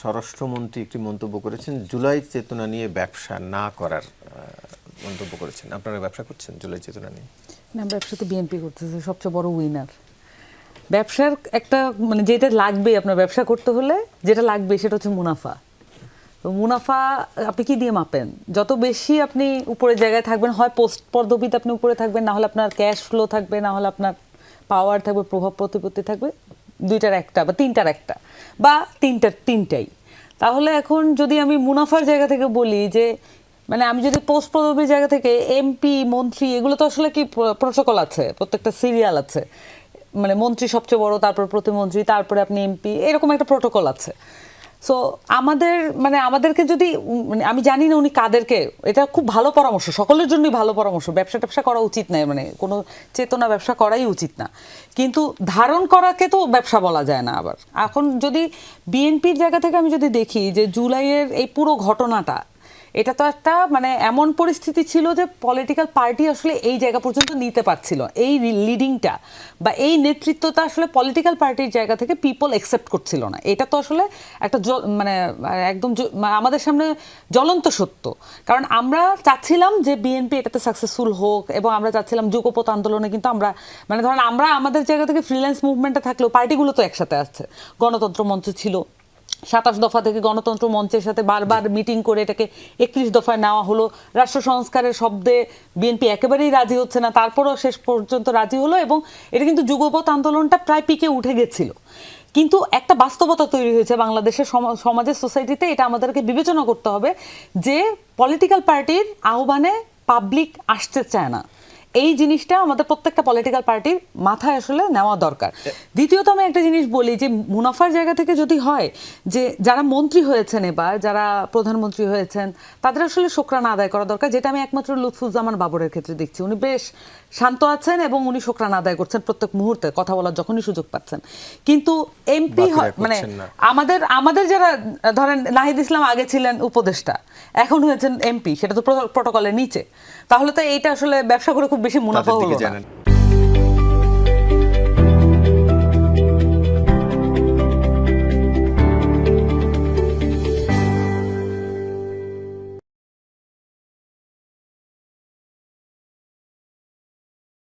স্বরাষ্ট্রমন্ত্রী একটি মন্তব্য করেছেন, জুলাই চেতনা নিয়ে ব্যবসা না করার মন্তব্য করেছেন। আপনারা ব্যবসা করছেন জুলাই চেতনা নিয়ে? না, ব্যবসা তো বিএনপি করতেছে, সবচেয়ে বড় উইনার। ব্যবসার একটা মানে যেটা লাগবে, আপনার ব্যবসা করতে হলে যেটা লাগবে সেটা হচ্ছে মুনাফা। তো মুনাফা আপনি কি দিয়ে মাপেন? যত বেশি আপনি উপরের জায়গায় থাকবেন, হয় পোস্ট পদবিতে আপনি উপরে থাকবেন, না হলে আপনার ক্যাশ ফ্লো থাকবে, না হলে আপনার পাওয়ার থাকবে, প্রভাব প্রতিপত্তি থাকবে, দুইটার একটা বা তিনটার একটা বা তিনটাই। তাহলে এখন যদি আমি মুনাফার জায়গা থেকে বলি যে মানে আমি যদি পোস্ট পদবীর জায়গা থেকে এমপি মন্ত্রী, এগুলো তো আসলে কি প্রোটোকল আছে, প্রত্যেকটা সিরিয়াল আছে, মানে মন্ত্রী সবচেয়ে বড়, তারপর প্রতিমন্ত্রী, তারপরে আপনি এমপি, এরকম একটা প্রোটোকল আছে। সো আমাদেরকে যদি মানে আমি জানি না উনি কাদেরকে, এটা খুব ভালো পরামর্শ, সকলের জন্যই ভালো পরামর্শ, ব্যবসা করা উচিত নয়, মানে কোনো চেতনা ব্যবসা করাই উচিত না, কিন্তু ধারণ করাকে তো ব্যবসা বলা যায় না। আবার এখন যদি বিএনপির জায়গা থেকে আমি যদি দেখি যে জুলাইয়ের এই পুরো ঘটনাটা, এটা তো একটা মানে এমন পরিস্থিতি ছিল যে পলিটিক্যাল পার্টি আসলে এই জায়গা পর্যন্ত নিতে পারছিল, এই লিডিংটা বা এই নেতৃত্বটা আসলে পলিটিক্যাল পার্টির জায়গা থেকে পিপল অ্যাকসেপ্ট করছিল না। এটা তো আসলে একটা মানে একদম আমাদের সামনে জ্বলন্ত সত্য। কারণ আমরা চাচ্ছিলাম যে বিএনপি এটাতে সাকসেসফুল হোক, এবং আমরা চাচ্ছিলাম যুগপৎ আন্দোলনে, কিন্তু আমরা মানে ধরেন আমরা আমাদের জায়গা থেকে ফ্রিল্যান্স মুভমেন্টে থাকলেও পার্টিগুলো তো একসাথে আসছে। গণতন্ত্র মঞ্চ ছিল, 27 দফা থেকে গণতন্ত্র মঞ্চের সাথে বারবার মিটিং করে এটাকে 31 দফায় নেওয়া হলো। রাষ্ট্র সংস্কারের শব্দে বিএনপি একেবারেই রাজি হচ্ছে না, তারপরও শেষ পর্যন্ত রাজি হলো, এবং এটা কিন্তু যুগপৎ আন্দোলনটা প্রায় পিকে উঠে গেছিল। কিন্তু একটা বাস্তবতা তৈরি হয়েছে বাংলাদেশের সমাজের, সোসাইটিতে। এটা আমাদেরকে বিবেচনা করতে হবে যে পলিটিক্যাল পার্টির আহ্বানে পাবলিক আসতে চায় না। এই জিনিসটা আমাদের প্রত্যেকটা পলিটিক্যাল পার্টির মাথায় আসলে নেওয়া দরকার। দ্বিতীয়ত আমি একটা জিনিস বলি যে মুনাফার জায়গা থেকে যদি হয় যে যারা মন্ত্রী হয়েছেন এবার, যারা প্রধানমন্ত্রী হয়েছেন, তাদের আসলে শুকরানা আদায় করা দরকার, যেটা আমি একমাত্র লুৎফুজ্জামান বাবরের ক্ষেত্রে দেখছি। উনি বেশ শান্ত আছেন এবং উনি শুকরানা আদায় করছেন প্রত্যেক মুহূর্তে, কথা বলার যখনই সুযোগ পাচ্ছেন। কিন্তু এমপি মানে আমাদের যারা ধরেন নাহিদ ইসলাম আগে ছিলেন উপদেষ্টা, এখন হয়েছেন এমপি, সেটা তো প্রটোকলের নিচে। তাহলে তো এইটা আসলে ব্যবসা করে খুব বেশি মুনাফা হলো না।